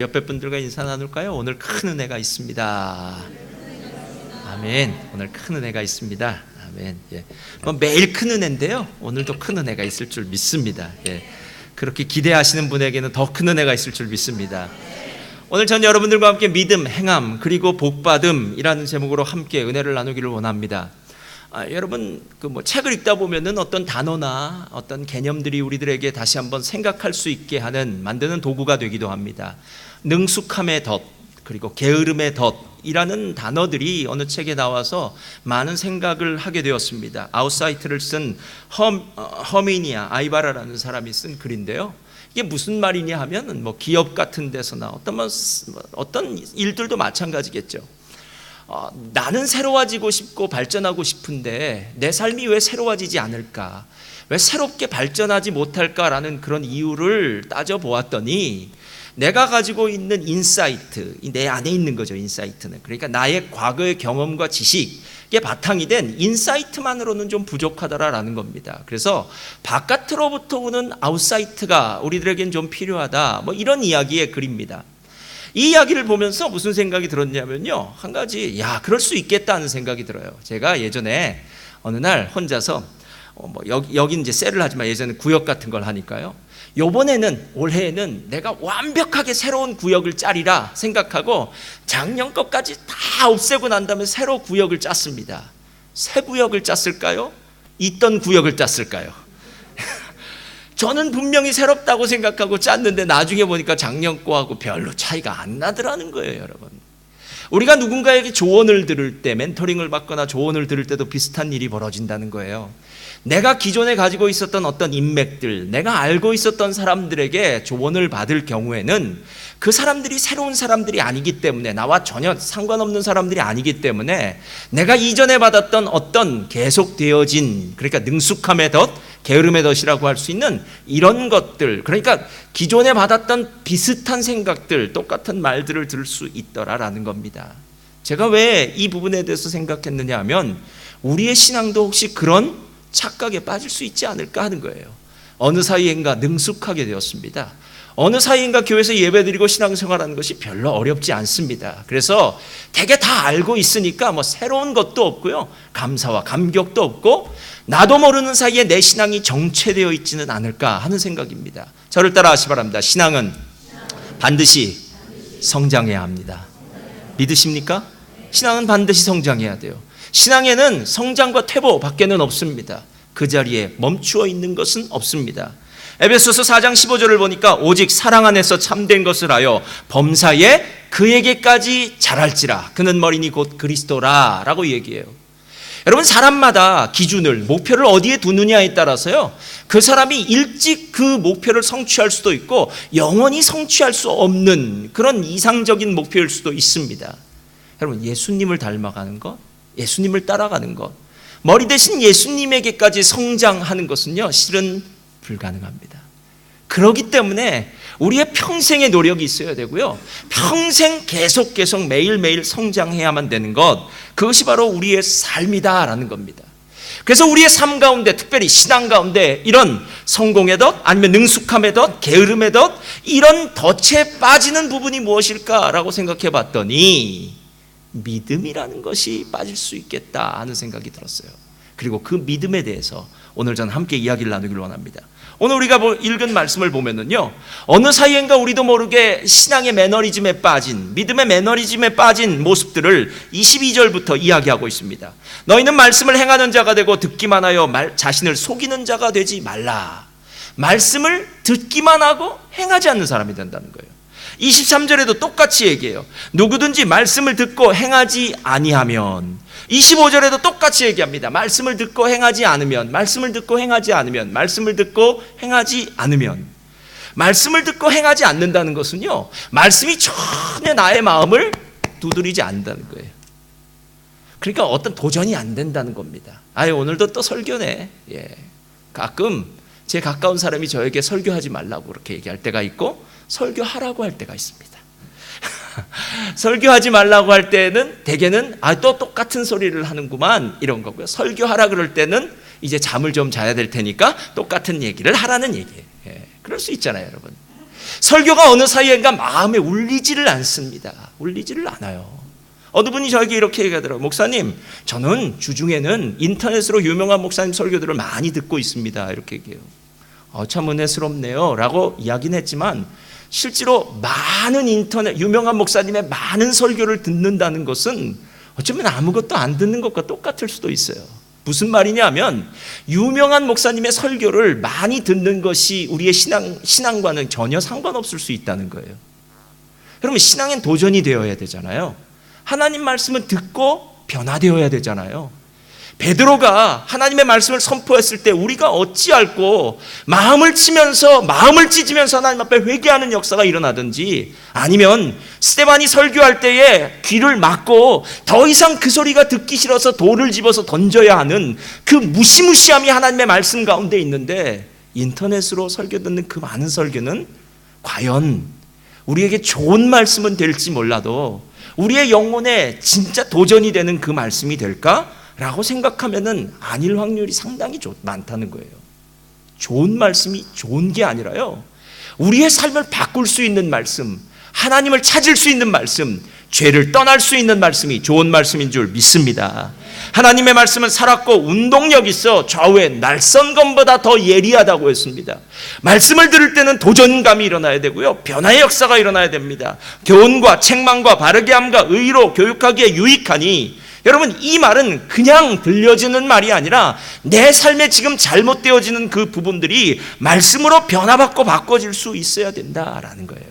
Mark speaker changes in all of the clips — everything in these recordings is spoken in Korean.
Speaker 1: 옆에 분들과 인사 나눌까요? 오늘 큰 은혜가 있습니다. 아멘. 오늘 큰 은혜가 있습니다. 아멘. 예. 매일 큰 은혜인데요, 오늘도 큰 은혜가 있을 줄 믿습니다. 예. 그렇게 기대하시는 분에게는 더 큰 은혜가 있을 줄 믿습니다. 오늘 전 여러분들과 함께 믿음, 행함, 그리고 복받음이라는 제목으로 함께 은혜를 나누기를 원합니다. 여러분 책을 읽다 보면은 어떤 단어나 어떤 개념들이 우리들에게 다시 한번 생각할 수 있게 만드는 도구가 되기도 합니다. 능숙함의 덫, 그리고 게으름의 덫이라는 단어들이 어느 책에 나와서 많은 생각을 하게 되었습니다. 아웃사이트를 쓴 허미니아 아이바라라는 사람이 쓴 글인데요, 이게 무슨 말이냐 하면 기업 같은 데서나 어떤 일들도 마찬가지겠죠. 나는 새로워지고 싶고 발전하고 싶은데 내 삶이 왜 새로워지지 않을까, 왜 새롭게 발전하지 못할까라는 그런 이유를 따져보았더니 내가 가지고 있는 인사이트, 내 안에 있는 거죠. 인사이트는 그러니까 나의 과거의 경험과 지식에 바탕이 된 인사이트만으로는 좀 부족하다라는 겁니다. 그래서 바깥으로부터 오는 아웃사이트가 우리들에겐 좀 필요하다, 이런 이야기의 글입니다. 이 이야기를 보면서 무슨 생각이 들었냐면요, 한 가지, 그럴 수 있겠다는 생각이 들어요. 제가 예전에 어느 날 혼자서 여기 이제 셀을 하지만 예전에 구역 같은 걸 하니까요, 올해에는 내가 완벽하게 새로운 구역을 짜리라 생각하고 작년 것까지 다 없애고 난 다음에 새로 구역을 짰습니다. 새 구역을 짰을까요? 있던 구역을 짰을까요? 저는 분명히 새롭다고 생각하고 짰는데 나중에 보니까 작년 거하고 별로 차이가 안 나더라는 거예요. 여러분, 우리가 누군가에게 조언을 들을 때, 멘토링을 받거나 조언을 들을 때도 비슷한 일이 벌어진다는 거예요. 내가 기존에 가지고 있었던 어떤 인맥들, 내가 알고 있었던 사람들에게 조언을 받을 경우에는 그 사람들이 새로운 사람들이 아니기 때문에, 나와 전혀 상관없는 사람들이 아니기 때문에 내가 이전에 받았던 어떤 계속되어진, 그러니까 능숙함의 덫, 게으름의 덫이라고 할 수 있는 이런 것들, 그러니까 기존에 받았던 비슷한 생각들, 똑같은 말들을 들을 수 있더라라는 겁니다. 제가 왜 이 부분에 대해서 생각했느냐 하면, 우리의 신앙도 혹시 그런 착각에 빠질 수 있지 않을까 하는 거예요. 어느 사이인가 능숙하게 되었습니다. 어느 사이인가 교회에서 예배드리고 신앙생활하는 것이 별로 어렵지 않습니다. 그래서 되게 다 알고 있으니까 새로운 것도 없고요, 감사와 감격도 없고, 나도 모르는 사이에 내 신앙이 정체되어 있지는 않을까 하는 생각입니다. 저를 따라 하시 바랍니다. 신앙은 반드시 성장해야 합니다. 믿으십니까? 신앙은 반드시 성장해야 돼요. 신앙에는 성장과 퇴보 밖에는 없습니다. 그 자리에 멈추어 있는 것은 없습니다. 에베소서 4장 15절을 보니까 오직 사랑 안에서 참된 것을 하여 범사에 그에게까지 자랄지라, 그는 머리니 곧 그리스도라 라고 얘기해요. 여러분, 사람마다 기준을, 목표를 어디에 두느냐에 따라서요, 그 사람이 일찍 그 목표를 성취할 수도 있고 영원히 성취할 수 없는 그런 이상적인 목표일 수도 있습니다. 여러분, 예수님을 닮아가는 것, 예수님을 따라가는 것, 머리 대신 예수님에게까지 성장하는 것은요, 실은 불가능합니다. 그렇기 때문에 우리의 평생의 노력이 있어야 되고요, 평생 계속 매일매일 성장해야만 되는 것, 그것이 바로 우리의 삶이다라는 겁니다. 그래서 우리의 삶 가운데, 특별히 신앙 가운데 이런 성공의 덫, 아니면 능숙함의 덫, 게으름의 덫, 이런 덫에 빠지는 부분이 무엇일까라고 생각해 봤더니 믿음이라는 것이 빠질 수 있겠다 하는 생각이 들었어요. 그리고 그 믿음에 대해서 오늘 저는 함께 이야기를 나누기를 원합니다. 오늘 우리가 읽은 말씀을 보면은요, 어느 사이인가 우리도 모르게 신앙의 매너리즘에 빠진, 믿음의 매너리즘에 빠진 모습들을 22절부터 이야기하고 있습니다. 너희는 말씀을 행하는 자가 되고 듣기만 하여 자신을 속이는 자가 되지 말라. 말씀을 듣기만 하고 행하지 않는 사람이 된다는 거예요. 23절에도 똑같이 얘기해요. 누구든지 말씀을 듣고 행하지 아니하면, 25절에도 똑같이 얘기합니다. 말씀을 듣고 행하지 않으면, 말씀을 듣고 행하지 않으면, 말씀을 듣고 행하지 않으면. 말씀을 듣고 행하지 않는다는 것은요, 말씀이 전혀 나의 마음을 두드리지 않는다는 거예요. 그러니까 어떤 도전이 안 된다는 겁니다. 오늘도 또 설교네. 가끔 제 가까운 사람이 저에게 설교하지 말라고 그렇게 얘기할 때가 있고, 설교하라고 할 때가 있습니다. 설교하지 말라고 할 때는 대개는 또 똑같은 소리를 하는구만 이런 거고요. 설교하라 그럴 때는 이제 잠을 좀 자야 될 테니까 똑같은 얘기를 하라는 얘기예요. 그럴 수 있잖아요, 여러분. 설교가 어느 사이인가 마음에 울리지를 않습니다. 울리지를 않아요. 어느 분이 저에게 이렇게 얘기하더라고요. 목사님, 저는 주중에는 인터넷으로 유명한 목사님 설교들을 많이 듣고 있습니다. 이렇게 얘기해요. 참 은혜스럽네요 라고 이야기는 했지만 실제로 많은 인터넷 유명한 목사님의 많은 설교를 듣는다는 것은 어쩌면 아무것도 안 듣는 것과 똑같을 수도 있어요. 무슨 말이냐면 유명한 목사님의 설교를 많이 듣는 것이 우리의 신앙과는 전혀 상관없을 수 있다는 거예요. 그러면 신앙엔 도전이 되어야 되잖아요. 하나님 말씀은 듣고 변화되어야 되잖아요. 베드로가 하나님의 말씀을 선포했을 때 우리가 어찌할꼬 마음을 찢으면서 하나님 앞에 회개하는 역사가 일어나든지, 아니면 스데반이 설교할 때에 귀를 막고 더 이상 그 소리가 듣기 싫어서 돌을 집어서 던져야 하는 그 무시무시함이 하나님의 말씀 가운데 있는데, 인터넷으로 설교 듣는 그 많은 설교는 과연 우리에게 좋은 말씀은 될지 몰라도 우리의 영혼에 진짜 도전이 되는 그 말씀이 될까? 라고 생각하면은 아닐 확률이 상당히 많다는 거예요. 좋은 말씀이 좋은 게 아니라요, 우리의 삶을 바꿀 수 있는 말씀, 하나님을 찾을 수 있는 말씀, 죄를 떠날 수 있는 말씀이 좋은 말씀인 줄 믿습니다. 하나님의 말씀은 살았고 운동력 있어 좌우에 날선 검보다 더 예리하다고 했습니다. 말씀을 들을 때는 도전감이 일어나야 되고요, 변화의 역사가 일어나야 됩니다. 교훈과 책망과 바르게함과 의로 교육하기에 유익하니, 여러분, 이 말은 그냥 들려지는 말이 아니라 내 삶에 지금 잘못되어지는 그 부분들이 말씀으로 변화받고 바꿔질 수 있어야 된다라는 거예요.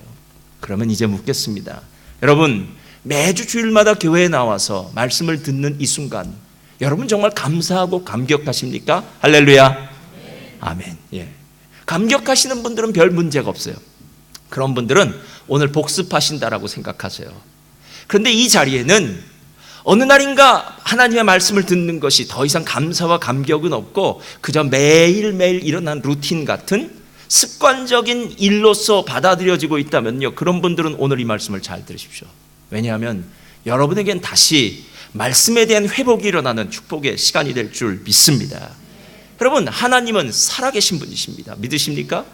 Speaker 1: 그러면 이제 묻겠습니다. 여러분, 매주 주일마다 교회에 나와서 말씀을 듣는 이 순간 여러분 정말 감사하고 감격하십니까? 할렐루야. 아멘. 예. 감격하시는 분들은 별 문제가 없어요. 그런 분들은 오늘 복습하신다라고 생각하세요. 그런데 이 자리에는 어느 날인가 하나님의 말씀을 듣는 것이 더 이상 감사와 감격은 없고 그저 매일매일 일어난 루틴 같은 습관적인 일로서 받아들여지고 있다면요, 그런 분들은 오늘 이 말씀을 잘 들으십시오. 왜냐하면 여러분에겐 다시 말씀에 대한 회복이 일어나는 축복의 시간이 될 줄 믿습니다. 여러분, 하나님은 살아계신 분이십니다. 믿으십니까?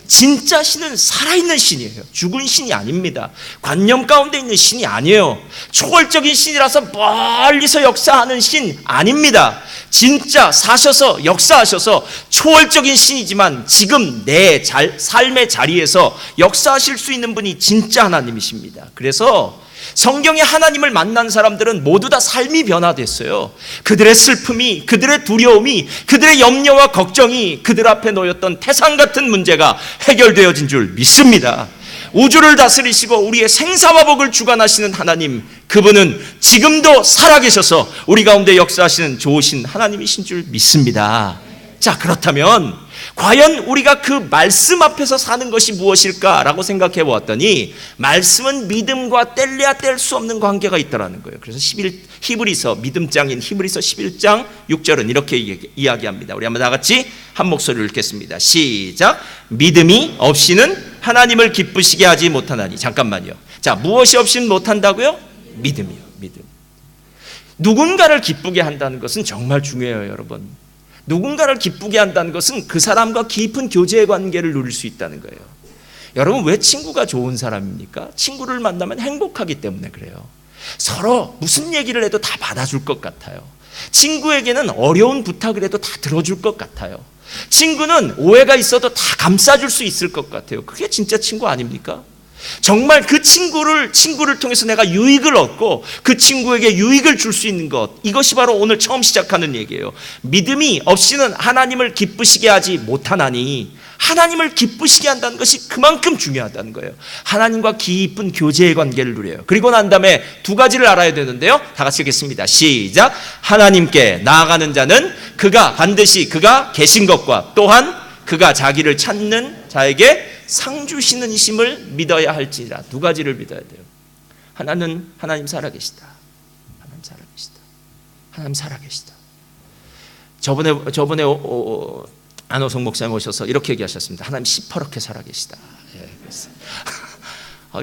Speaker 1: 진짜 신은 살아있는 신이에요. 죽은 신이 아닙니다. 관념 가운데 있는 신이 아니에요. 초월적인 신이라서 멀리서 역사하는 신 아닙니다. 진짜 사셔서 역사하셔서 초월적인 신이지만 지금 내 삶의 자리에서 역사하실 수 있는 분이 진짜 하나님이십니다. 그래서 성경에 하나님을 만난 사람들은 모두 다 삶이 변화됐어요. 그들의 슬픔이, 그들의 두려움이, 그들의 염려와 걱정이 그들 앞에 놓였던 태산 같은 문제가 해결되어진 줄 믿습니다. 우주를 다스리시고 우리의 생사와 복을 주관하시는 하나님, 그분은 지금도 살아계셔서 우리 가운데 역사하시는 좋으신 하나님이신 줄 믿습니다. 자, 그렇다면 과연 우리가 그 말씀 앞에서 사는 것이 무엇일까라고 생각해 보았더니, 말씀은 믿음과 뗄래야 뗄 수 없는 관계가 있다라는 거예요. 그래서 히브리서, 믿음장인 히브리서 11장 6절은 이렇게 이야기합니다. 우리 한번 다 같이 한 목소리로 읽겠습니다. 시작. 믿음이 없이는 하나님을 기쁘시게 하지 못하나니. 잠깐만요. 자, 무엇이 없이는 못한다고요? 믿음이요. 믿음. 누군가를 기쁘게 한다는 것은 정말 중요해요, 여러분. 누군가를 기쁘게 한다는 것은 그 사람과 깊은 교제의 관계를 누릴 수 있다는 거예요. 여러분, 왜 친구가 좋은 사람입니까? 친구를 만나면 행복하기 때문에 그래요. 서로 무슨 얘기를 해도 다 받아줄 것 같아요. 친구에게는 어려운 부탁을 해도 다 들어줄 것 같아요. 친구는 오해가 있어도 다 감싸줄 수 있을 것 같아요. 그게 진짜 친구 아닙니까? 정말 그 친구를 통해서 내가 유익을 얻고 그 친구에게 유익을 줄 수 있는 것, 이것이 바로 오늘 처음 시작하는 얘기예요. 믿음이 없이는 하나님을 기쁘시게 하지 못하나니, 하나님을 기쁘시게 한다는 것이 그만큼 중요하다는 거예요. 하나님과 깊은 교제의 관계를 누려요. 그리고 난 다음에 두 가지를 알아야 되는데요, 다 같이 읽겠습니다. 시작. 하나님께 나아가는 자는 반드시 그가 계신 것과 또한 그가 자기를 찾는 자에게 상 주시는 이심을 믿어야 할지라. 두 가지를 믿어야 돼요. 하나는 하나님 살아계시다. 하나님 살아계시다. 하나님 살아계시다. 저번에 안호성 목사님 오셔서 이렇게 얘기하셨습니다. 하나님 시퍼렇게 살아계시다. 예,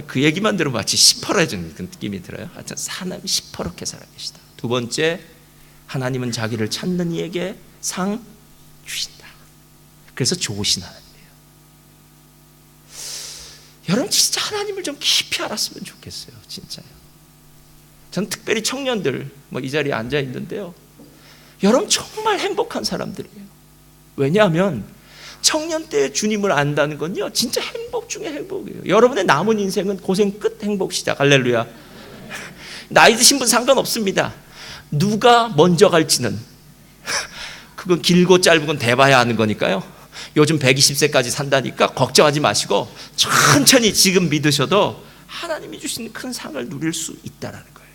Speaker 1: 그 얘기만 들으면 마치 시퍼래진 그 느낌이 들어요. 하여튼 하나님 시퍼렇게 살아계시다. 두 번째, 하나님은 자기를 찾는 이에게 상 주신다. 그래서 좋으신 하나님이에요. 여러분 진짜 하나님을 좀 깊이 알았으면 좋겠어요. 진짜요. 전 특별히 청년들 이 자리에 앉아 있는데요, 여러분 정말 행복한 사람들이에요. 왜냐하면 청년 때 주님을 안다는 건요, 진짜 행복 중에 행복이에요. 여러분의 남은 인생은 고생 끝, 행복 시작. 할렐루야. 나이 드신 분 상관없습니다. 누가 먼저 갈지는 그건 길고 짧은 건 대봐야 하는 거니까요. 요즘 120세까지 산다니까 걱정하지 마시고 천천히 지금 믿으셔도 하나님이 주신 큰 상을 누릴 수 있다라는 거예요.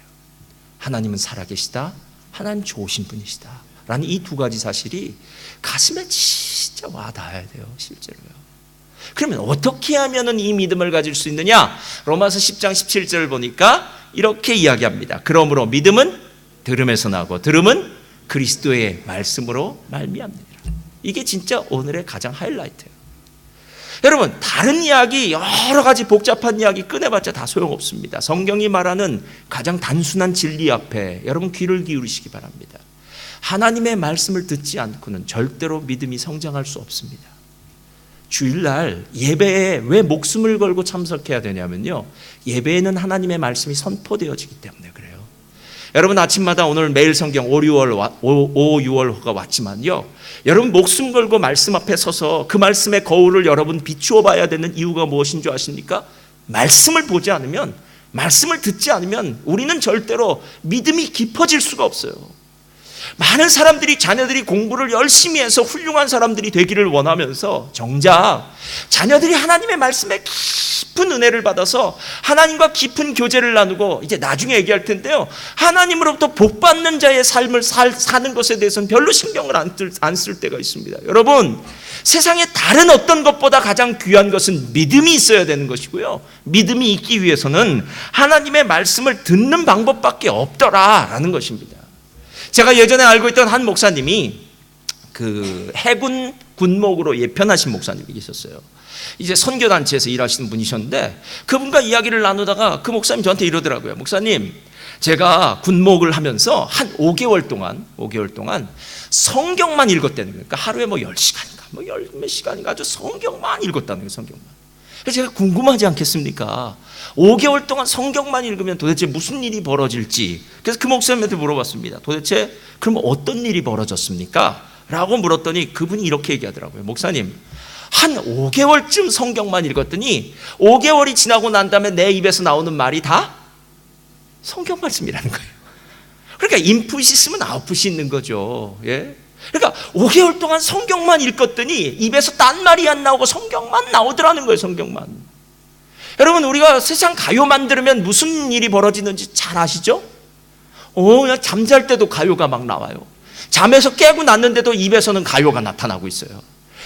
Speaker 1: 하나님은 살아계시다, 하나님 좋으신 분이시다 라는 이 두 가지 사실이 가슴에 진짜 와닿아야 돼요. 실제로요. 그러면 어떻게 하면 이 믿음을 가질 수 있느냐? 로마서 10장 17절을 보니까 이렇게 이야기합니다. 그러므로 믿음은 들음에서 나고 들음은 그리스도의 말씀으로 말미암느니라. 이게 진짜 오늘의 가장 하이라이트예요. 여러분 다른 이야기, 여러 가지 복잡한 이야기 꺼내봤자 다 소용없습니다. 성경이 말하는 가장 단순한 진리 앞에 여러분 귀를 기울이시기 바랍니다. 하나님의 말씀을 듣지 않고는 절대로 믿음이 성장할 수 없습니다. 주일날 예배에 왜 목숨을 걸고 참석해야 되냐면요, 예배에는 하나님의 말씀이 선포되어지기 때문에 그래요. 여러분 아침마다 오늘 매일 성경 5, 6월호가 왔지만요, 여러분 목숨 걸고 말씀 앞에 서서 그 말씀의 거울을 여러분 비추어 봐야 되는 이유가 무엇인 줄 아십니까? 말씀을 보지 않으면, 말씀을 듣지 않으면 우리는 절대로 믿음이 깊어질 수가 없어요. 많은 사람들이, 자녀들이 공부를 열심히 해서 훌륭한 사람들이 되기를 원하면서 정작 자녀들이 하나님의 말씀에 깊은 은혜를 받아서 하나님과 깊은 교제를 나누고, 이제 나중에 얘기할 텐데요, 하나님으로부터 복받는 자의 삶을 사는 것에 대해서는 별로 신경을 안 쓸 때가 있습니다. 여러분 세상에 다른 어떤 것보다 가장 귀한 것은 믿음이 있어야 되는 것이고요, 믿음이 있기 위해서는 하나님의 말씀을 듣는 방법밖에 없더라라는 것입니다. 제가 예전에 알고 있던 한 목사님이 그 해군 군목으로 예편하신 목사님이 계셨어요. 이제 선교단체에서 일하시는 분이셨는데 그분과 이야기를 나누다가 그 목사님 저한테 이러더라고요. 목사님, 제가 군목을 하면서 한 5개월 동안 성경만 읽었다는 거예요. 그러니까 하루에 10시간인가 몇 시간인가 아주 성경만 읽었다는 거예요. 성경만. 그래서 제가 궁금하지 않겠습니까? 5개월 동안 성경만 읽으면 도대체 무슨 일이 벌어질지. 그래서 그 목사님한테 물어봤습니다. 도대체 그럼 어떤 일이 벌어졌습니까? 라고 물었더니 그분이 이렇게 얘기하더라고요. 목사님, 한 5개월쯤 성경만 읽었더니 5개월이 지나고 난 다음에 내 입에서 나오는 말이 다 성경 말씀이라는 거예요. 그러니까 인풋이 있으면 아웃풋이 있는 거죠. 예? 그러니까 5개월 동안 성경만 읽었더니 입에서 딴 말이 안 나오고 성경만 나오더라는 거예요. 성경만. 여러분 우리가 세상 가요만 들으면 무슨 일이 벌어지는지 잘 아시죠? 그냥 잠잘 때도 가요가 막 나와요. 잠에서 깨고 났는데도 입에서는 가요가 나타나고 있어요.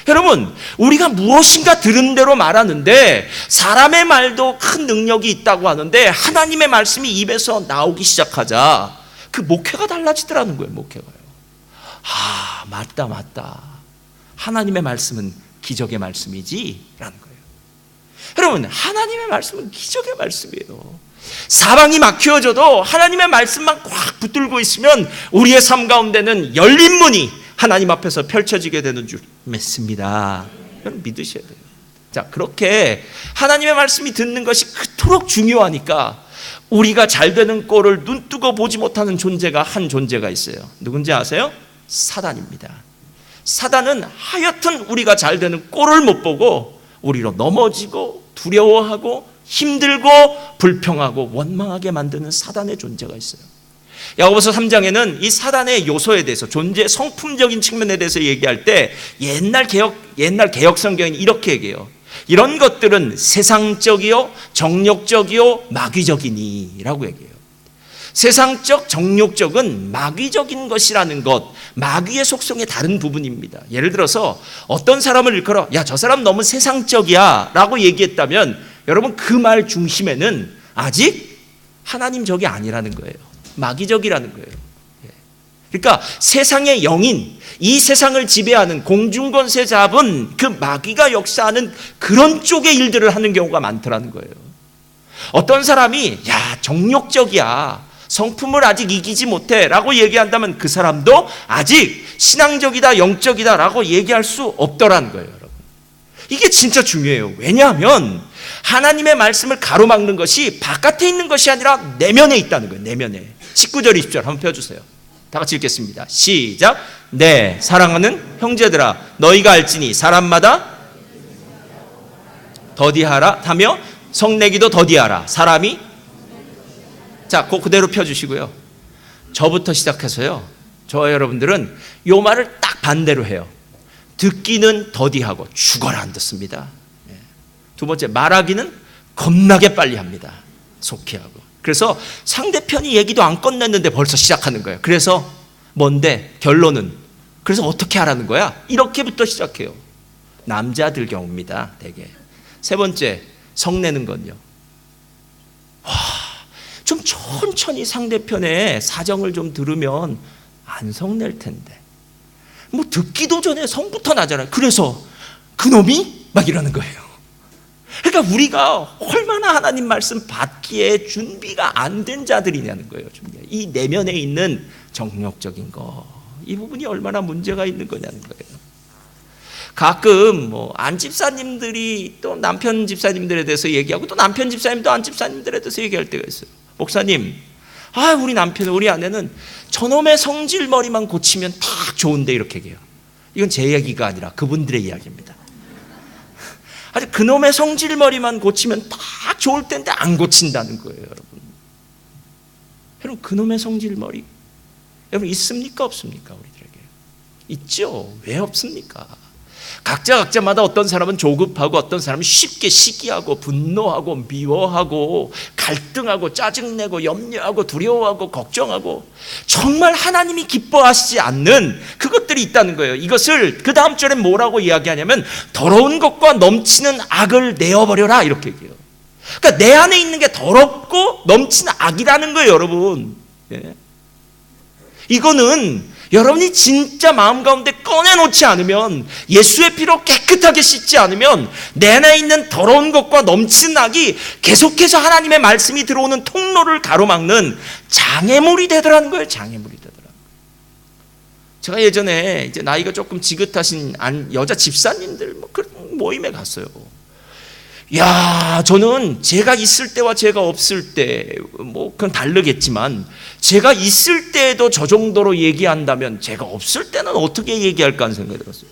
Speaker 1: 여러분 우리가 무엇인가 들은 대로 말하는데, 사람의 말도 큰 능력이 있다고 하는데 하나님의 말씀이 입에서 나오기 시작하자 그 목회가 달라지더라는 거예요. 목회가요. 맞다. 하나님의 말씀은 기적의 말씀이지 라는 거예요. 여러분 하나님의 말씀은 기적의 말씀이에요. 사방이 막혀져도 하나님의 말씀만 꽉 붙들고 있으면 우리의 삶 가운데는 열린 문이 하나님 앞에서 펼쳐지게 되는 줄 믿습니다. 여러분 믿으셔야 돼요. 자, 그렇게 하나님의 말씀이 듣는 것이 그토록 중요하니까 우리가 잘 되는 꼴을 눈뜨고 보지 못하는 한 존재가 있어요. 누군지 아세요? 사단입니다. 사단은 하여튼 우리가 잘 되는 꼴을 못 보고 우리로 넘어지고 두려워하고 힘들고 불평하고 원망하게 만드는 사단의 존재가 있어요. 야고보서 3장에는 이 사단의 요소에 대해서, 존재 성품적인 측면에 대해서 얘기할 때 옛날 개혁 성경이 이렇게 얘기해요. 이런 것들은 세상적이요 정욕적이요 마귀적이니라고 얘기해요. 세상적, 정욕적은 마귀적인 것이라는 것, 마귀의 속성의 다른 부분입니다. 예를 들어서 어떤 사람을 일컬어 야, 저 사람 너무 세상적이야 라고 얘기했다면 여러분 그 말 중심에는 아직 하나님적이 아니라는 거예요. 마귀적이라는 거예요. 그러니까 세상의 영인, 이 세상을 지배하는 공중권세 잡은 그 마귀가 역사하는 그런 쪽의 일들을 하는 경우가 많더라는 거예요. 어떤 사람이 야, 정욕적이야, 성품을 아직 이기지 못해 라고 얘기한다면 그 사람도 아직 신앙적이다, 영적이다 라고 얘기할 수 없더라는 거예요. 여러분. 이게 진짜 중요해요. 왜냐하면 하나님의 말씀을 가로막는 것이 바깥에 있는 것이 아니라 내면에 있다는 거예요. 내면에. 19절 20절 한번 펴주세요. 다 같이 읽겠습니다. 시작. 네, 사랑하는 형제들아, 너희가 알지니 사람마다 더디하라 하며 성내기도 더디하라. 사람이, 자, 그대로 펴주시고요. 저부터 시작해서요, 저와 여러분들은 요 말을 딱 반대로 해요. 듣기는 더디하고 죽어라 안 듣습니다. 두 번째, 말하기는 겁나게 빨리 합니다. 속히하고. 그래서 상대편이 얘기도 안 끝냈는데 벌써 시작하는 거예요. 그래서 뭔데? 결론은, 그래서 어떻게 하라는 거야? 이렇게부터 시작해요. 남자들 경우입니다, 되게. 세 번째, 성내는 건요, 좀 천천히 상대편의 사정을 좀 들으면 안 성낼 텐데, 뭐 듣기도 전에 성부터 나잖아요. 그래서 그놈이 막 이러는 거예요. 그러니까 우리가 얼마나 하나님 말씀 받기에 준비가 안 된 자들이냐는 거예요. 이 내면에 있는 정욕적인 거, 이 부분이 얼마나 문제가 있는 거냐는 거예요. 가끔 뭐 안 집사님들이 또 남편 집사님들에 대해서 얘기하고, 또 남편 집사님도 안 집사님들에 대해서 얘기할 때가 있어요. 목사님, 우리 남편, 우리 아내는 저놈의 성질머리만 고치면 다 좋은데, 이렇게 얘기해요. 이건 제 이야기가 아니라 그분들의 이야기입니다. 아니, 그놈의 성질머리만 고치면 다 좋을 텐데 안 고친다는 거예요, 여러분. 여러분, 그놈의 성질머리, 여러분 있습니까, 없습니까? 우리들에게 있죠. 왜 없습니까? 각자마다 어떤 사람은 조급하고, 어떤 사람은 쉽게 시기하고, 분노하고, 미워하고, 갈등하고, 짜증내고, 염려하고, 두려워하고, 걱정하고, 정말 하나님이 기뻐하시지 않는 그것들이 있다는 거예요. 이것을 그 다음 절에 뭐라고 이야기하냐면, 더러운 것과 넘치는 악을 내어버려라, 이렇게 얘기해요. 그러니까 내 안에 있는 게 더럽고 넘치는 악이라는 거예요, 여러분. 예. 이거는 여러분이 진짜 마음 가운데 꺼내놓지 않으면, 예수의 피로 깨끗하게 씻지 않으면 내 안에 있는 더러운 것과 넘치는 악이 계속해서 하나님의 말씀이 들어오는 통로를 가로막는 장애물이 되더라는 거예요. 장애물이 되더라는 거예요. 제가 예전에 이제 나이가 조금 지긋하신 여자 집사님들 그런 모임에 갔어요. 야, 저는 제가 있을 때와 제가 없을 때 뭐 그건 다르겠지만, 제가 있을 때에도 저 정도로 얘기한다면 제가 없을 때는 어떻게 얘기할까 하는 생각이 들었어요.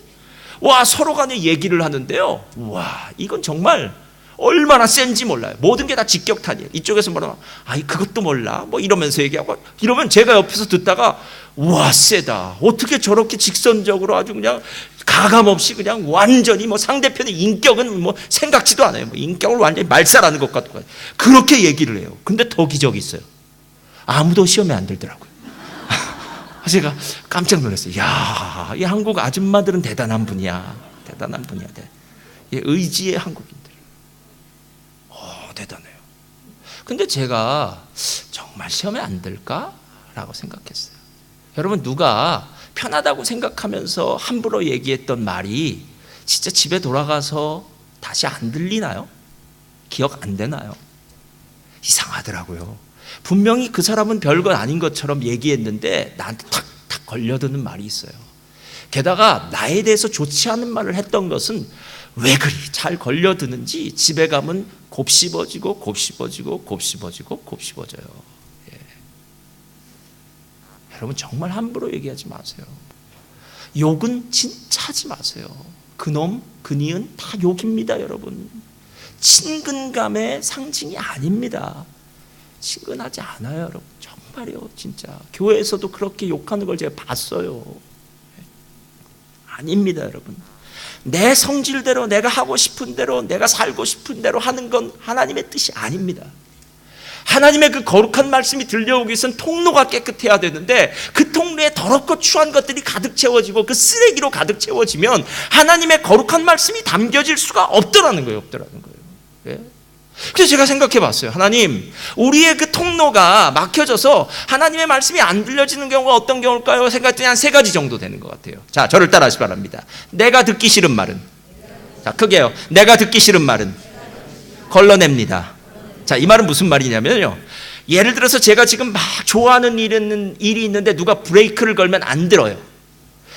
Speaker 1: 와, 서로 간에 얘기를 하는데요, 와, 이건 정말 얼마나 센지 몰라요. 모든 게 다 직격탄이에요. 이쪽에서 뭐라, 그것도 몰라 뭐 이러면서 얘기하고, 이러면 제가 옆에서 듣다가, 와, 세다. 어떻게 저렇게 직선적으로 아주 그냥 가감없이 그냥 완전히 뭐 상대편의 인격은 뭐 생각지도 않아요. 뭐 인격을 완전히 말살하는 것 같고 그렇게 얘기를 해요. 근데 더 기적이 있어요. 아무도 시험에 안 들더라고요. 제가 깜짝 놀랐어요. 야, 이 한국 아줌마들은 대단한 분이야. 대단한 분이야. 의지의 한국인들. 대단해요. 근데 제가 정말 시험에 안 들까라고 생각했어요. 여러분, 누가 편하다고 생각하면서 함부로 얘기했던 말이 진짜 집에 돌아가서 다시 안 들리나요? 기억 안 되나요? 이상하더라고요. 분명히 그 사람은 별거 아닌 것처럼 얘기했는데 나한테 탁탁 걸려드는 말이 있어요. 게다가 나에 대해서 좋지 않은 말을 했던 것은 왜 그리 잘 걸려드는지 집에 가면 곱씹어지고 곱씹어지고 곱씹어지고 곱씹어져요. 예. 여러분, 정말 함부로 얘기하지 마세요. 욕은 진짜 하지 마세요. 그놈, 그니은 다 욕입니다, 여러분. 친근감의 상징이 아닙니다. 친근하지 않아요, 여러분. 정말요, 진짜. 교회에서도 그렇게 욕하는 걸 제가 봤어요. 아닙니다, 여러분. 내 성질대로, 내가 하고 싶은 대로, 내가 살고 싶은 대로 하는 건 하나님의 뜻이 아닙니다. 하나님의 그 거룩한 말씀이 들려오기 위해서는 통로가 깨끗해야 되는데, 그 통로에 더럽고 추한 것들이 가득 채워지고 그 쓰레기로 가득 채워지면 하나님의 거룩한 말씀이 담겨질 수가 없더라는 거예요. 예? 그래서 제가 생각해 봤어요. 하나님, 우리의 그 통로가 막혀져서 하나님의 말씀이 안 들려지는 경우가 어떤 경우일까요? 생각했더니 한 3가지 정도 되는 것 같아요. 자, 저를 따라하시기 바랍니다. 내가 듣기 싫은 말은, 자, 크게요. 내가 듣기 싫은 말은 걸러냅니다. 자, 이 말은 무슨 말이냐면요, 예를 들어서 제가 지금 막 좋아하는 일이 있는데 누가 브레이크를 걸면 안 들어요.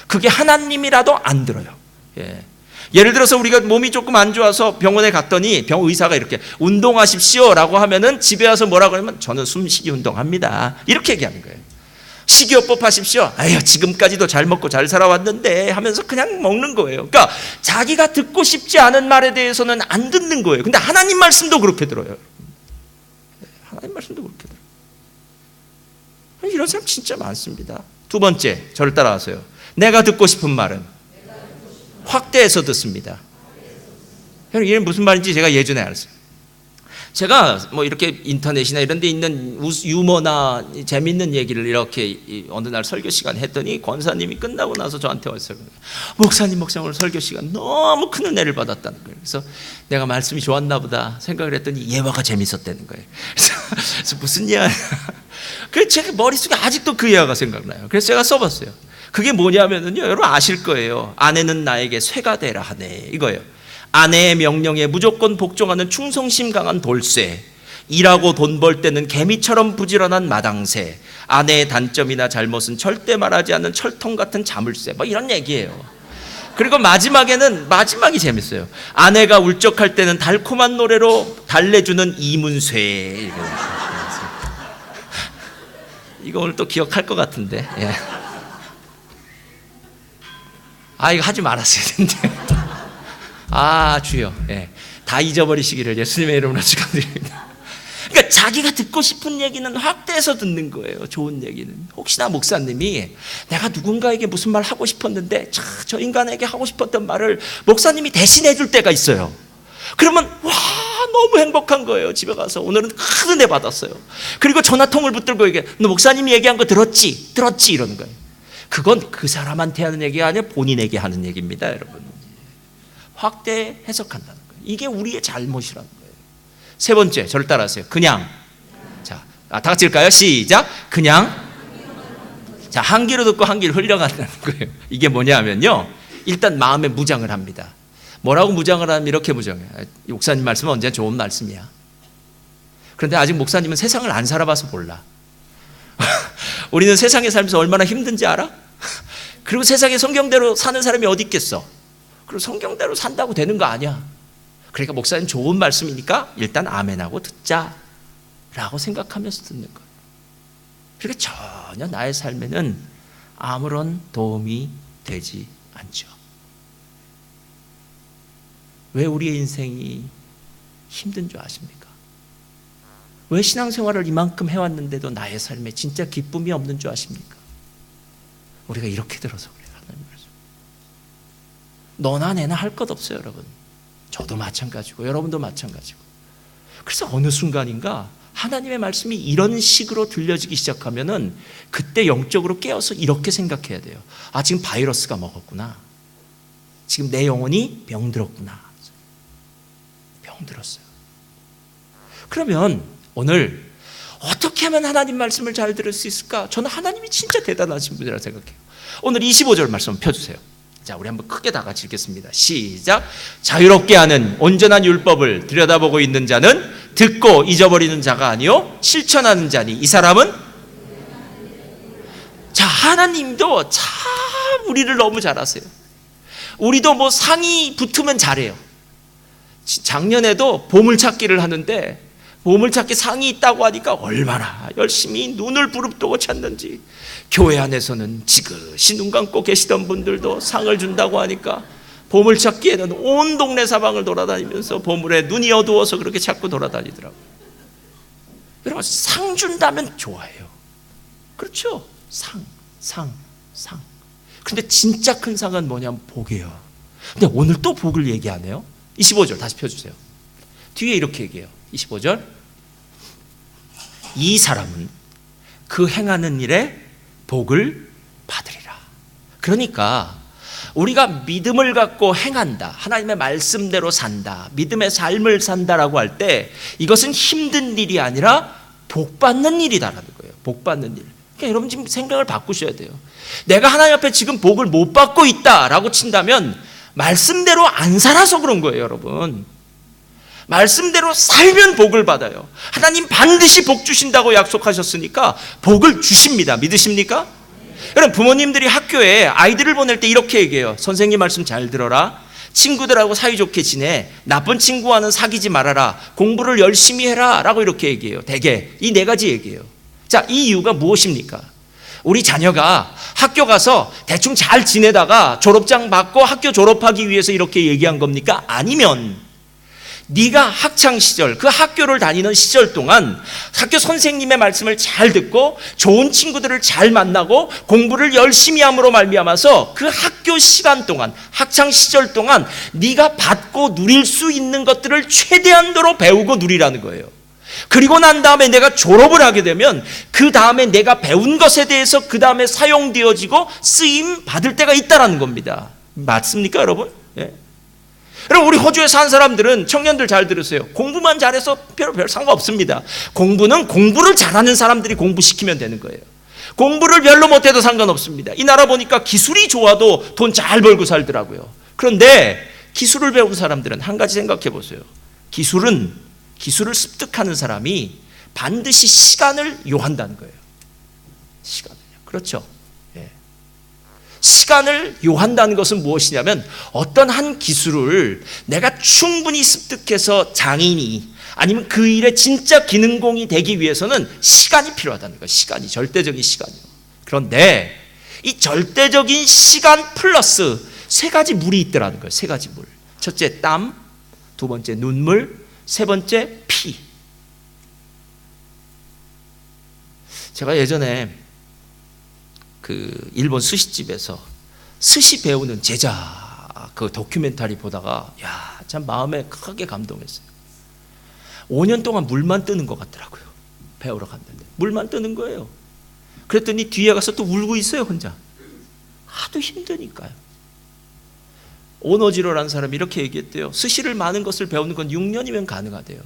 Speaker 1: 그게 하나님이라도 안 들어요. 예. 예를 들어서 우리가 몸이 조금 안 좋아서 병원에 갔더니 의사가 이렇게 운동하십시오라고 하면은 집에 와서 뭐라고 하면 저는 숨쉬기 운동합니다. 이렇게 얘기하는 거예요. 식이요법 하십시오. 아유, 지금까지도 잘 먹고 잘 살아왔는데 하면서 그냥 먹는 거예요. 그러니까 자기가 듣고 싶지 않은 말에 대해서는 안 듣는 거예요. 근데 하나님 말씀도 그렇게 들어요. 하나님 말씀도 그렇게 들어요. 이런 사람 진짜 많습니다. 두 번째, 저를 따라하세요. 내가 듣고 싶은 말은 확대해서 듣습니다. 여러분, 이게 무슨 말인지 제가 예전에 알았어요. 제가 뭐 이렇게 인터넷이나 이런 데 있는 유머나 재밌는 얘기를 이렇게 어느 날 설교 시간 했더니 권사님이 끝나고 나서 저한테 왔어요. 목사님 오늘 설교 시간 너무 큰 은혜를 받았다는 거예요. 그래서 내가 말씀이 좋았나 보다 생각을 했더니 예화가 재밌었다는 거예요. 그래서 무슨 예화? 그래서 제 머릿속에 아직도 그 예화가 생각나요. 그래서 제가 써봤어요. 그게 뭐냐면요, 여러분 아실 거예요. 아내는 나에게 쇠가 되라 하네, 이거예요. 아내의 명령에 무조건 복종하는 충성심 강한 돌쇠, 일하고 돈 벌 때는 개미처럼 부지런한 마당새, 아내의 단점이나 잘못은 절대 말하지 않는 철통 같은 자물쇠, 뭐 이런 얘기예요. 그리고 마지막이 재밌어요. 아내가 울적할 때는 달콤한 노래로 달래주는 이문쇠. 이거 오늘 또 기억할 것 같은데. 예. 이거 하지 말았어야 되는데. 주여, 예. 다 잊어버리시기를 예수님의 이름으로 축원드립니다. 그러니까 자기가 듣고 싶은 얘기는 확대해서 듣는 거예요. 좋은 얘기는. 혹시나 목사님이 내가 누군가에게 무슨 말 하고 싶었는데 저 인간에게 하고 싶었던 말을 목사님이 대신해 줄 때가 있어요. 그러면 너무 행복한 거예요. 집에 가서 오늘은 큰 은혜 받았어요. 그리고 전화통을 붙들고 얘기해. 너 목사님이 얘기한 거 들었지 이러는 거예요. 그건 그 사람한테 하는 얘기가 아니라 본인에게 하는 얘기입니다, 여러분. 확대 해석한다는 거예요. 이게 우리의 잘못이라는 거예요. 세 번째, 저를 따라하세요. 그냥. 자, 다 같이 읽을까요? 시작. 그냥. 자, 한 귀로 듣고 한 귀로 흘려간다는 거예요. 이게 뭐냐면요, 일단 마음에 무장을 합니다. 뭐라고 무장을 하면 이렇게 무장해요. 목사님 말씀은 언제나 좋은 말씀이야. 그런데 아직 목사님은 세상을 안 살아봐서 몰라. 우리는 세상에 살면서 얼마나 힘든지 알아? 그리고 세상에 성경대로 사는 사람이 어디 있겠어? 그리고 성경대로 산다고 되는 거 아니야. 그러니까 목사님 좋은 말씀이니까 일단 아멘하고 듣자라고 생각하면서 듣는 거예요. 그러니까 전혀 나의 삶에는 아무런 도움이 되지 않죠. 왜 우리의 인생이 힘든 줄 아십니까? 왜 신앙생활을 이만큼 해왔는데도 나의 삶에 진짜 기쁨이 없는 줄 아십니까? 우리가 이렇게 들어서 그래요. 하나님 말씀. 너나 내나 할 것 없어요, 여러분. 저도 마찬가지고 여러분도 마찬가지고. 그래서 어느 순간인가 하나님의 말씀이 이런 식으로 들려지기 시작하면은 그때 영적으로 깨어서 이렇게 생각해야 돼요. 지금 바이러스가 먹었구나. 지금 내 영혼이 병들었구나. 병들었어요. 그러면 오늘 어떻게 하면 하나님 말씀을 잘 들을 수 있을까? 저는 하나님이 진짜 대단하신 분이라고 생각해요. 오늘 25절 말씀 펴주세요. 자, 우리 한번 크게 다 같이 읽겠습니다. 시작. 자유롭게 하는 온전한 율법을 들여다보고 있는 자는 듣고 잊어버리는 자가 아니요 실천하는 자니 이 사람은. 자, 하나님도 참 우리를 너무 잘 아세요. 우리도 뭐 상이 붙으면 잘해요. 작년에도 보물찾기를 하는데 보물찾기 상이 있다고 하니까 얼마나 열심히 눈을 부릅뜨고 찾는지. 교회 안에서는 지그시 눈 감고 계시던 분들도 상을 준다고 하니까 보물찾기에는 온 동네 사방을 돌아다니면서 보물에 눈이 어두워서 그렇게 찾고 돌아다니더라고요. 여러분, 상 준다면 좋아해요. 그렇죠? 상. 근데 진짜 큰 상은 뭐냐면 복이에요. 근데 오늘 또 복을 얘기하네요. 25절 다시 펴주세요. 뒤에 이렇게 얘기해요. 25절. 이 사람은 그 행하는 일에 복을 받으리라. 그러니까 우리가 믿음을 갖고 행한다, 하나님의 말씀대로 산다, 믿음의 삶을 산다라고 할 때 이것은 힘든 일이 아니라 복 받는 일이다라는 거예요. 복 받는 일. 그러니까 여러분 지금 생각을 바꾸셔야 돼요. 내가 하나님 앞에 지금 복을 못 받고 있다라고 친다면 말씀대로 안 살아서 그런 거예요, 여러분. 말씀대로 살면 복을 받아요. 하나님 반드시 복 주신다고 약속하셨으니까 복을 주십니다. 믿으십니까? 여러분, 부모님들이 학교에 아이들을 보낼 때 이렇게 얘기해요. 선생님 말씀 잘 들어라. 친구들하고 사이좋게 지내. 나쁜 친구와는 사귀지 말아라. 공부를 열심히 해라. 라고 이렇게 얘기해요. 대개 이 네 가지 얘기해요. 자, 이 이유가 무엇입니까? 우리 자녀가 학교 가서 대충 잘 지내다가 졸업장 받고 학교 졸업하기 위해서 이렇게 얘기한 겁니까? 아니면 네가 학창시절, 그 학교를 다니는 시절 동안 학교 선생님의 말씀을 잘 듣고 좋은 친구들을 잘 만나고 공부를 열심히 함으로 말미암아서 그 학교 시간 동안, 학창시절 동안 네가 받고 누릴 수 있는 것들을 최대한도로 배우고 누리라는 거예요. 그리고 난 다음에 내가 졸업을 하게 되면 그 다음에 내가 배운 것에 대해서 그 다음에 사용되어지고 쓰임 받을 때가 있다는 겁니다. 맞습니까, 여러분? 예. 여러분, 우리 호주에 산 사람들은, 청년들 잘 들으세요. 공부만 잘해서 별 상관없습니다. 공부는 공부를 잘하는 사람들이 공부시키면 되는 거예요. 공부를 별로 못해도 상관없습니다. 이 나라 보니까 기술이 좋아도 돈 잘 벌고 살더라고요. 그런데 기술을 배운 사람들은 한 가지 생각해 보세요. 기술을 습득하는 사람이 반드시 시간을 요한다는 거예요. 시간을요. 그렇죠. 예. 시간을 요한다는 것은 무엇이냐면 어떤 한 기술을 내가 충분히 습득해서 장인이 아니면 그 일의 진짜 기능공이 되기 위해서는 시간이 필요하다는 거예요. 시간이, 절대적인 시간이요. 그런데 이 절대적인 시간 플러스 세 가지 물이 있더라는 거예요. 세 가지 물. 첫째 땀, 두 번째 눈물, 세 번째 피. 제가 예전에 그 일본 스시집에서 스시 배우는 제자 그 다큐멘터리 보다가 참 마음에 크게 감동했어요. 5년 동안 물만 뜨는 것 같더라고요. 배우러 갔는데 물만 뜨는 거예요. 그랬더니 뒤에 가서 또 울고 있어요, 혼자. 하도 힘드니까요. 오노지로라는 사람이 이렇게 얘기했대요. 스시를 많은 것을 배우는 건 6년이면 가능하대요.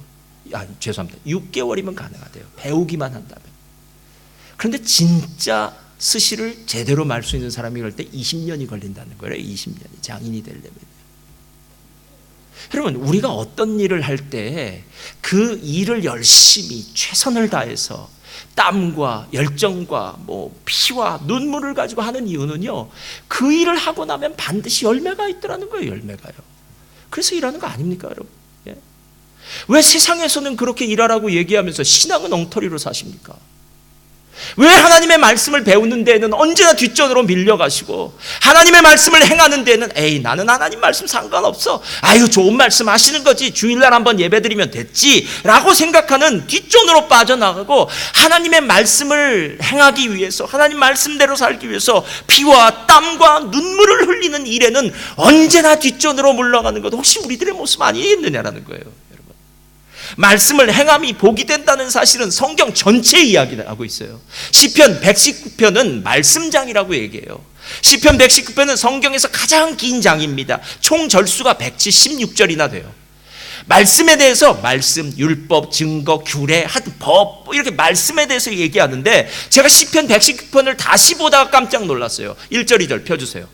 Speaker 1: 죄송합니다. 6개월이면 가능하대요. 배우기만 한다면. 그런데 진짜 스시를 제대로 말 수 있는 사람이 그럴 때 20년이 걸린다는 거예요. 20년이 장인이 되려면. 여러분, 우리가 어떤 일을 할 때 그 일을 열심히 최선을 다해서 땀과 열정과 피와 눈물을 가지고 하는 이유는요, 그 일을 하고 나면 반드시 열매가 있더라는 거예요. 열매가요. 그래서 일하는 거 아닙니까, 여러분? 예? 왜 세상에서는 그렇게 일하라고 얘기하면서 신앙은 엉터리로 사십니까? 왜 하나님의 말씀을 배우는 데에는 언제나 뒷전으로 밀려가시고 하나님의 말씀을 행하는 데에는 나는 하나님 말씀 상관없어, 좋은 말씀 하시는 거지, 주일날 한번 예배드리면 됐지 라고 생각하는 뒷전으로 빠져나가고 하나님의 말씀을 행하기 위해서, 하나님 말씀대로 살기 위해서 피와 땀과 눈물을 흘리는 일에는 언제나 뒷전으로 물러가는 것, 혹시 우리들의 모습 아니겠느냐라는 거예요. 말씀을 행함이 복이 된다는 사실은 성경 전체 이야기를 하고 있어요. 시편 119편은 말씀장이라고 얘기해요. 시편 119편은 성경에서 가장 긴 장입니다. 총 절수가 176절이나 돼요. 말씀에 대해서 말씀, 율법, 증거, 규례, 법 이렇게 말씀에 대해서 얘기하는데 제가 시편 119편을 다시 보다가 깜짝 놀랐어요. 1절 2절 펴주세요.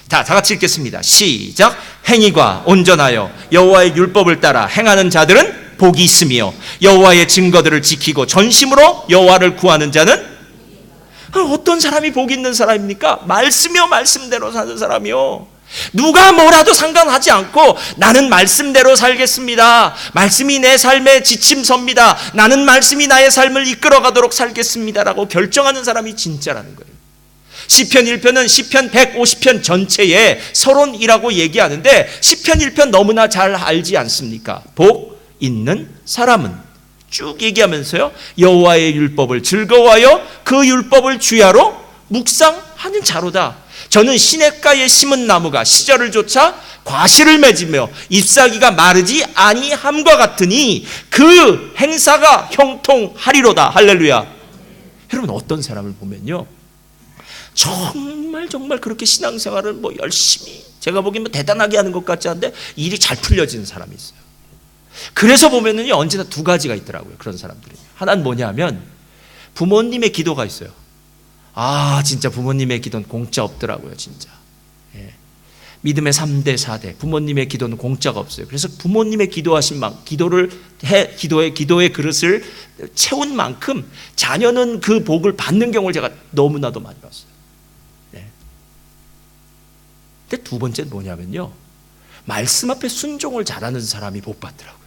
Speaker 1: 다 같이 읽겠습니다. 시작. 행위가 온전하여 여호와의 율법을 따라 행하는 자들은 복이 있으며 여호와의 증거들을 지키고 전심으로 여호와를 구하는 자는, 어떤 사람이 복 있는 사람입니까? 말씀이요, 말씀대로 사는 사람이요. 누가 뭐라도 상관하지 않고 나는 말씀대로 살겠습니다. 말씀이 내 삶의 지침서입니다. 나는 말씀이 나의 삶을 이끌어가도록 살겠습니다라고 결정하는 사람이 진짜라는 거예요. 시편 1편은 시편 150편 전체에 서론이라고 얘기하는데 시편 1편 너무나 잘 알지 않습니까? 복 있는 사람은 쭉 얘기하면서요, 여호와의 율법을 즐거워하여 그 율법을 주야로 묵상하는 자로다. 저는 시냇가에 심은 나무가 시절을 쫓아 과실을 맺으며 잎사귀가 마르지 아니함과 같으니 그 행사가 형통하리로다. 할렐루야. 여러분, 어떤 사람을 보면요, 정말 그렇게 신앙생활을 열심히, 제가 보기엔 대단하게 하는 것 같지 않은데 일이 잘 풀려지는 사람이 있어요. 그래서 보면은요, 언제나 두 가지가 있더라고요. 그런 사람들이. 하나는 뭐냐면 부모님의 기도가 있어요. 진짜 부모님의 기도는 공짜 없더라고요, 진짜. 예. 믿음의 3대 4대 부모님의 기도는 공짜가 없어요. 그래서 부모님의 기도하신 기도의 그릇을 채운 만큼 자녀는 그 복을 받는 경우를 제가 너무나도 많이 봤어요. 예. 근데 두 번째는 뭐냐면요, 말씀 앞에 순종을 잘하는 사람이 복 받더라고요.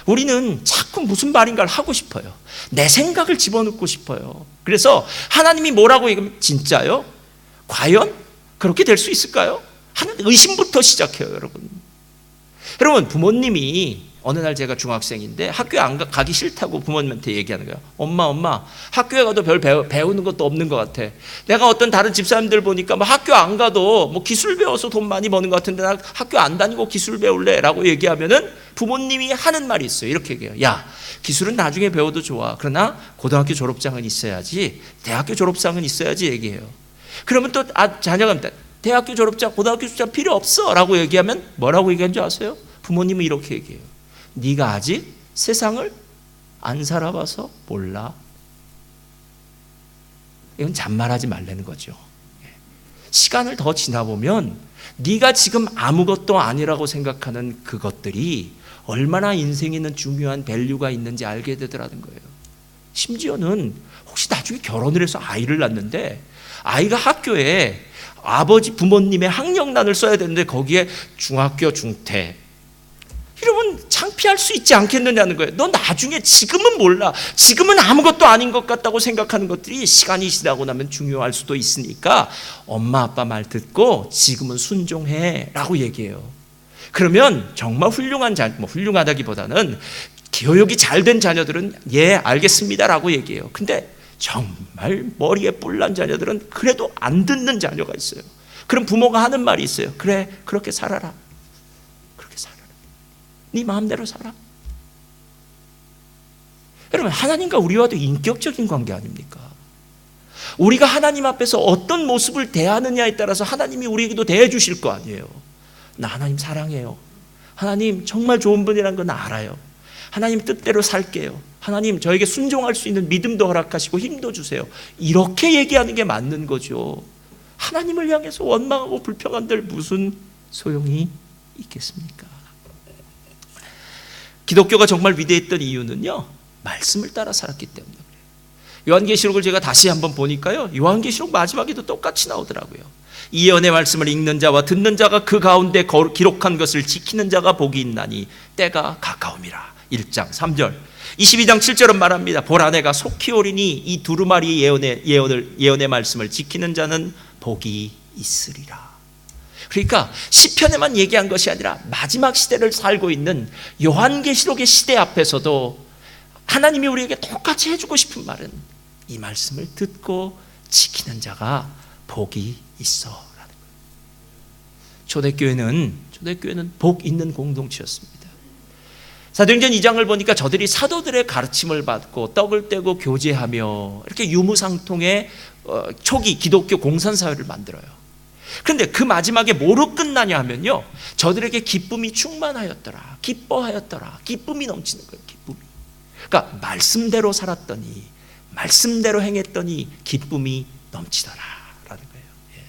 Speaker 1: 우리는 자꾸 무슨 말인가를 하고 싶어요. 내 생각을 집어넣고 싶어요. 그래서 하나님이 뭐라고 얘기하면 진짜요? 과연 그렇게 될 수 있을까요? 하는 의심부터 시작해요, 여러분. 여러분, 부모님이 어느 날 제가 중학생인데 학교에 안 가기 싫다고 부모님한테 얘기하는 거예요. 엄마, 학교에 가도 별 배우는 것도 없는 것 같아. 내가 어떤 다른 집사님들 보니까 뭐 학교 안 가도 뭐 기술 배워서 돈 많이 버는 것 같은데 나 학교 안 다니고 기술 배울래 라고 얘기하면은 부모님이 하는 말이 있어요. 이렇게 얘기해요. 야, 기술은 나중에 배워도 좋아. 그러나 고등학교 졸업장은 있어야지, 대학교 졸업장은 있어야지 얘기해요. 그러면 또 자녀가 대학교 졸업장, 고등학교 졸업장 필요 없어 라고 얘기하면 뭐라고 얘기하는 줄 아세요? 부모님은 이렇게 얘기해요. 네가 아직 세상을 안 살아봐서 몰라. 이건 잔말하지 말라는 거죠. 시간을 더 지나보면 네가 지금 아무것도 아니라고 생각하는 그것들이 얼마나 인생에는 중요한 밸류가 있는지 알게 되더라는 거예요. 심지어는 혹시 나중에 결혼을 해서 아이를 낳는데 아이가 학교에 아버지 부모님의 학력란을 써야 되는데 거기에 중학교 중퇴, 이러면 창피할 수 있지 않겠느냐는 거예요. 너 나중에, 지금은 몰라, 지금은 아무것도 아닌 것 같다고 생각하는 것들이 시간이 지나고 나면 중요할 수도 있으니까 엄마 아빠 말 듣고 지금은 순종해 라고 얘기해요. 그러면 정말 훌륭한 훌륭하다기보다는 교육이 잘 된 자녀들은 예 알겠습니다 라고 얘기해요. 근데 정말 머리에 뿔난 자녀들은 그래도 안 듣는 자녀가 있어요. 그럼 부모가 하는 말이 있어요. 그래, 그렇게 살아라. 그렇게 살아라. 네 마음대로 살아. 여러분, 하나님과 우리와도 인격적인 관계 아닙니까? 우리가 하나님 앞에서 어떤 모습을 대하느냐에 따라서 하나님이 우리에게도 대해 주실 거 아니에요. 나 하나님 사랑해요. 하나님 정말 좋은 분이라는 건 알아요. 하나님 뜻대로 살게요. 하나님 저에게 순종할 수 있는 믿음도 허락하시고 힘도 주세요. 이렇게 얘기하는 게 맞는 거죠. 하나님을 향해서 원망하고 불평한들 무슨 소용이 있겠습니까? 기독교가 정말 위대했던 이유는요, 말씀을 따라 살았기 때문에 그래요. 요한계시록을 제가 다시 한번 보니까요, 요한계시록 마지막에도 똑같이 나오더라고요. 이 예언의 말씀을 읽는 자와 듣는 자가 그 가운데 기록한 것을 지키는 자가 복이 있나니 때가 가까움이라. 1장 3절 22장 7절은 말합니다. 보라, 내가 속히 오리니 이 두루마리 예언의 말씀을 지키는 자는 복이 있으리라. 그러니까 시편에만 얘기한 것이 아니라 마지막 시대를 살고 있는 요한계시록의 시대 앞에서도 하나님이 우리에게 똑같이 해주고 싶은 말은 이 말씀을 듣고 지키는 자가 복이 있어 라는 거예요. 초대교회는 복 있는 공동체였습니다. 사도행전 2장을 보니까 저들이 사도들의 가르침을 받고 떡을 떼고 교제하며 이렇게 유무상통의 초기 기독교 공산사회를 만들어요. 그런데 그 마지막에 뭐로 끝나냐 하면요, 저들에게 기쁨이 충만하였더라, 기뻐하였더라, 기쁨이 넘치는 거예요. 기쁨이. 그러니까 말씀대로 살았더니, 말씀대로 행했더니 기쁨이 넘치더라 라는 거예요. 예.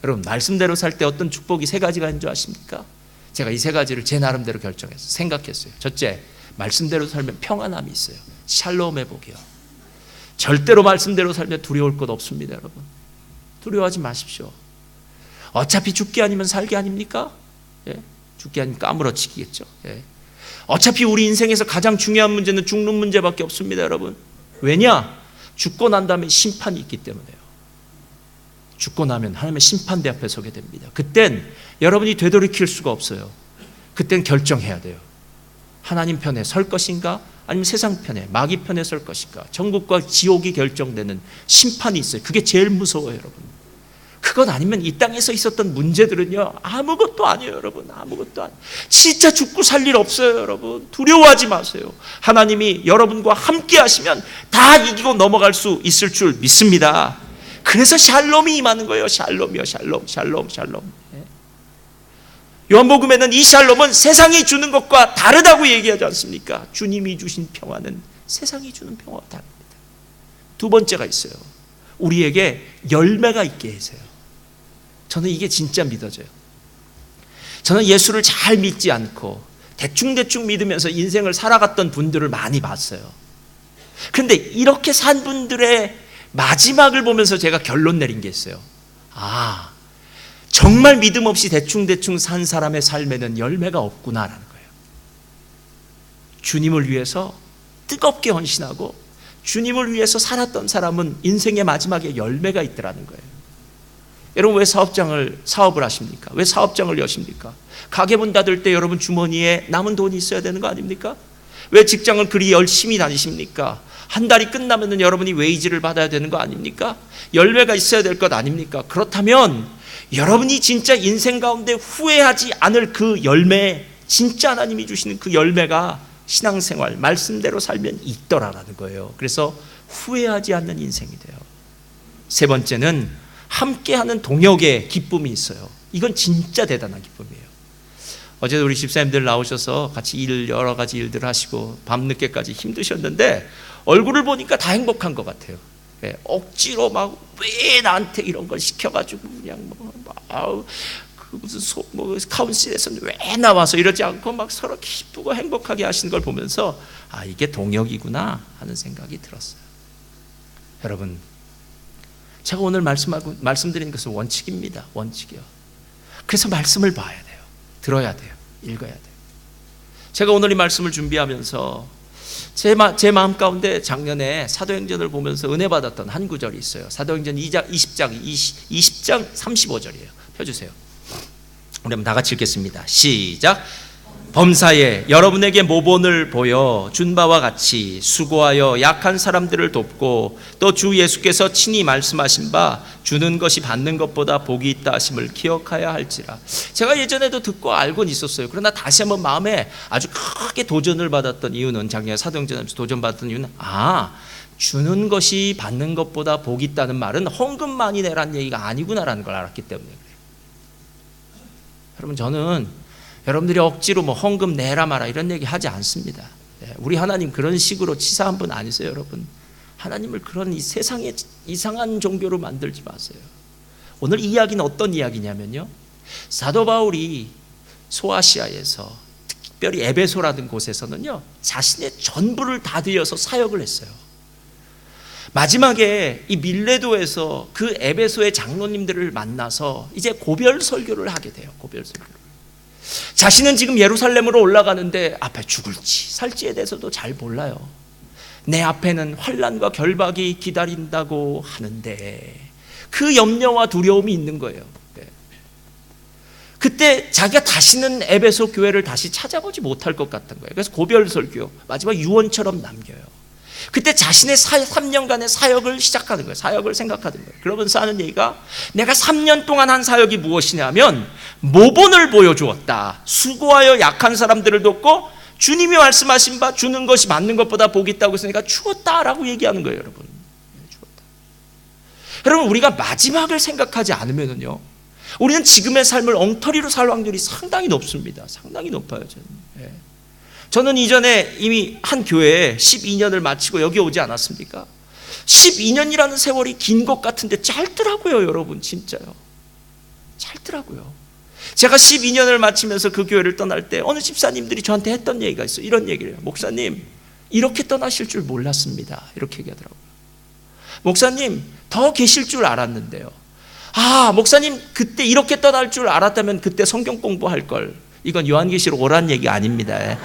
Speaker 1: 여러분, 말씀대로 살 때 어떤 축복이 세 가지가 있는 줄 아십니까? 제가 이 세 가지를 제 나름대로 결정했어요. 생각했어요. 첫째, 말씀대로 살면 평안함이 있어요. 샬롬의 복이요. 절대로 말씀대로 살면 두려울 것 없습니다, 여러분. 두려워하지 마십시오. 어차피 죽기 아니면 살기 아닙니까? 예? 죽기 아니면 까무러치기겠죠. 예. 어차피 우리 인생에서 가장 중요한 문제는 죽는 문제밖에 없습니다, 여러분. 왜냐? 죽고 난 다음에 심판이 있기 때문에요. 죽고 나면 하나님의 심판대 앞에 서게 됩니다. 그땐 여러분이 되돌이킬 수가 없어요. 그땐 결정해야 돼요. 하나님 편에 설 것인가? 아니면 세상 편에, 마귀 편에 설 것인가? 천국과 지옥이 결정되는 심판이 있어요. 그게 제일 무서워요, 여러분. 그것 아니면 이 땅에서 있었던 문제들은요, 아무것도 아니에요, 여러분. 아무것도 아니에요. 진짜 죽고 살 일 없어요, 여러분. 두려워하지 마세요. 하나님이 여러분과 함께 하시면 다 이기고 넘어갈 수 있을 줄 믿습니다. 그래서 샬롬이 임하는 거예요. 샬롬이요, 샬롬, 샬롬, 샬롬. 요한복음에는 이 샬롬은 세상이 주는 것과 다르다고 얘기하지 않습니까? 주님이 주신 평화는 세상이 주는 평화와 다릅니다. 두 번째가 있어요. 우리에게 열매가 있게 해서요. 저는 이게 진짜 믿어져요. 저는 예수를 잘 믿지 않고 대충대충 믿으면서 인생을 살아갔던 분들을 많이 봤어요. 그런데 이렇게 산 분들의 마지막을 보면서 제가 결론 내린 게 있어요. 정말 믿음 없이 대충대충 산 사람의 삶에는 열매가 없구나라는 거예요. 주님을 위해서 뜨겁게 헌신하고 주님을 위해서 살았던 사람은 인생의 마지막에 열매가 있더라는 거예요. 여러분, 왜 사업을 하십니까? 왜 사업장을 여십니까? 가게 문 닫을 때 여러분 주머니에 남은 돈이 있어야 되는 거 아닙니까? 왜 직장을 그리 열심히 다니십니까? 한 달이 끝나면 여러분이 웨이지를 받아야 되는 거 아닙니까? 열매가 있어야 될 것 아닙니까? 그렇다면 여러분이 진짜 인생 가운데 후회하지 않을 그 열매, 진짜 하나님이 주시는 그 열매가 신앙생활, 말씀대로 살면 있더라라는 거예요. 그래서 후회하지 않는 인생이 돼요. 세 번째는 함께하는 동역의 기쁨이 있어요. 이건 진짜 대단한 기쁨이에요. 어제도 우리 집사님들 나오셔서 같이 여러 가지 일들 하시고 밤늦게까지 힘드셨는데 얼굴을 보니까 다 행복한 것 같아요. 억지로 막 왜 나한테 이런 걸 시켜가지고 그냥 그 무슨 카운슬에서는 왜 나와서 이러지 않고 막 서로 기쁘고 행복하게 하시는 걸 보면서 이게 동역이구나 하는 생각이 들었어요. 여러분, 제가 오늘 말씀드리는 것은 원칙입니다. 원칙이요. 그래서 말씀을 봐야 돼요. 들어야 돼요. 읽어야 돼요. 제가 오늘 이 말씀을 준비하면서 제 마음 가운데 작년에 사도행전을 보면서 은혜 받았던 한 구절이 있어요. 사도행전 20장 35절이에요. 펴주세요. 우리 한번 다 같이 읽겠습니다. 시작. 범사에 여러분에게 모본을 보여 준 바와 같이 수고하여 약한 사람들을 돕고 또 주 예수께서 친히 말씀하신 바 주는 것이 받는 것보다 복이 있다 하심을 기억하여야 할지라. 제가 예전에도 듣고 알고는 있었어요. 그러나 다시 한번 마음에 아주 크게 도전을 받았던 이유는, 작년에 사도행전에서 도전받았던 이유는 주는 것이 받는 것보다 복이 있다는 말은 헌금 많이 내라는 얘기가 아니구나라는 걸 알았기 때문에 그래요. 여러분, 저는 여러분들이 억지로 헌금 내라 마라 이런 얘기 하지 않습니다. 우리 하나님 그런 식으로 치사한 분 아니세요, 여러분. 하나님을 그런 이 세상의 이상한 종교로 만들지 마세요. 오늘 이 이야기는 어떤 이야기냐면요, 사도 바울이 소아시아에서 특별히 에베소라는 곳에서는요 자신의 전부를 다 들여서 사역을 했어요. 마지막에 이 밀레도에서 그 에베소의 장로님들을 만나서 이제 고별 설교를 하게 돼요. 고별 설교를. 자신은 지금 예루살렘으로 올라가는데 앞에 죽을지 살지에 대해서도 잘 몰라요. 내 앞에는 환난과 결박이 기다린다고 하는데 그 염려와 두려움이 있는 거예요. 그때 자기가 다시는 에베소 교회를 다시 찾아보지 못할 것 같은 거예요. 그래서 고별 설교, 마지막 유언처럼 남겨요. 그때 자신의 3년간의 사역을 시작하는 거예요. 사역을 생각하는 거예요. 그러면서 하는 얘기가, 내가 3년 동안 한 사역이 무엇이냐면 모본을 보여주었다. 수고하여 약한 사람들을 돕고 주님이 말씀하신 바 주는 것이 받는 것보다 복이 있다고 했으니까 죽었다라고 얘기하는 거예요. 여러분, 죽었다. 여러분, 우리가 마지막을 생각하지 않으면요 우리는 지금의 삶을 엉터리로 살 확률이 상당히 높습니다. 상당히 높아요. 저는 이전에 이미 한 교회에 12년을 마치고 여기 오지 않았습니까? 12년이라는 세월이 긴 것 같은데 짧더라고요, 여러분. 진짜요. 짧더라고요. 제가 12년을 마치면서 그 교회를 떠날 때 어느 집사님들이 저한테 했던 얘기가 있어요. 이런 얘기를 해요. 목사님, 이렇게 떠나실 줄 몰랐습니다. 이렇게 얘기하더라고요. 목사님, 더 계실 줄 알았는데요. 목사님, 그때 이렇게 떠날 줄 알았다면 그때 성경 공부할 걸. 이건 요한계시록 오란 얘기 아닙니다.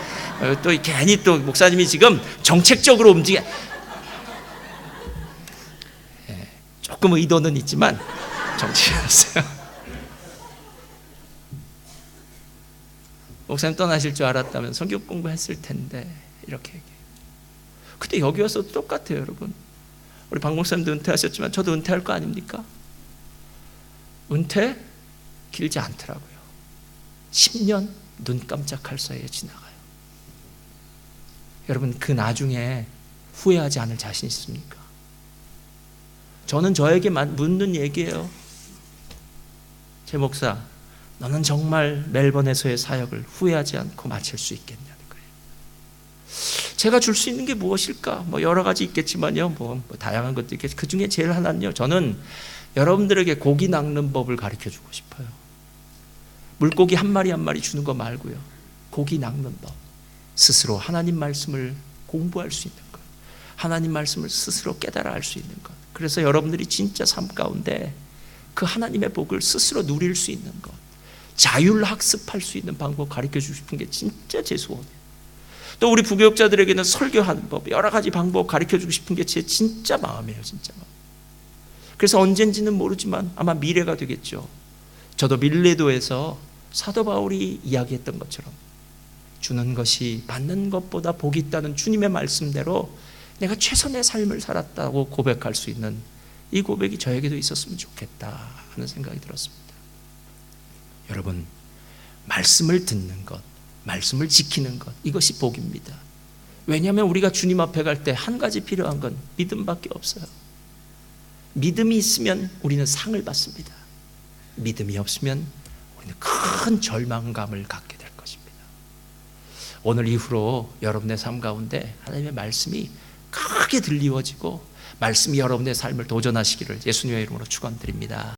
Speaker 1: 또 괜히 또 목사님이 지금 정책적으로 움직여, 조금 의도는 있지만 정치였어요. 목사님 떠나실 줄 알았다면 성경 공부했을 텐데 이렇게 얘기해요. 근데 여기 와서도 똑같아요, 여러분. 우리 박 목사님도 은퇴하셨지만 저도 은퇴할 거 아닙니까? 은퇴 길지 않더라고요. 10년 눈 깜짝할 사이에 지나가요. 여러분, 그 나중에 후회하지 않을 자신 있습니까? 저는 저에게 묻는 얘기예요. 제 목사, 너는 정말 멜번에서의 사역을 후회하지 않고 마칠 수 있겠냐는 거예요. 제가 줄 수 있는 게 무엇일까? 여러 가지 있겠지만요, 다양한 것도 있겠지. 그 중에 제일 하나는요, 저는 여러분들에게 고기 낚는 법을 가르쳐 주고 싶어요. 물고기 한 마리 한 마리 주는 거 말고요, 고기 낚는 법. 스스로 하나님 말씀을 공부할 수 있는 것, 하나님 말씀을 스스로 깨달아 알 수 있는 것. 그래서 여러분들이 진짜 삶 가운데 그 하나님의 복을 스스로 누릴 수 있는 것, 자율학습할 수 있는 방법 가르쳐주고 싶은 게 진짜 제 소원이에요. 또 우리 부교육자들에게는 설교하는 법, 여러 가지 방법 가르쳐주고 싶은 게 제 진짜 마음이에요. 진짜 마음. 그래서 언젠지는 모르지만 아마 미래가 되겠죠. 저도 밀레도에서 사도 바울이 이야기했던 것처럼 주는 것이 받는 것보다 복이 있다는 주님의 말씀대로 내가 최선의 삶을 살았다고 고백할 수 있는 이 고백이 저에게도 있었으면 좋겠다 하는 생각이 들었습니다. 여러분, 말씀을 듣는 것, 말씀을 지키는 것, 이것이 복입니다. 왜냐하면 우리가 주님 앞에 갈 때 한 가지 필요한 건 믿음밖에 없어요. 믿음이 있으면 우리는 상을 받습니다. 믿음이 없으면 우리는 큰 절망감을 갖게 될 것입니다. 오늘 이후로 여러분의 삶 가운데 하나님의 말씀이 크게 들리워지고 말씀이 여러분의 삶을 도전하시기를 예수님의 이름으로 축원드립니다.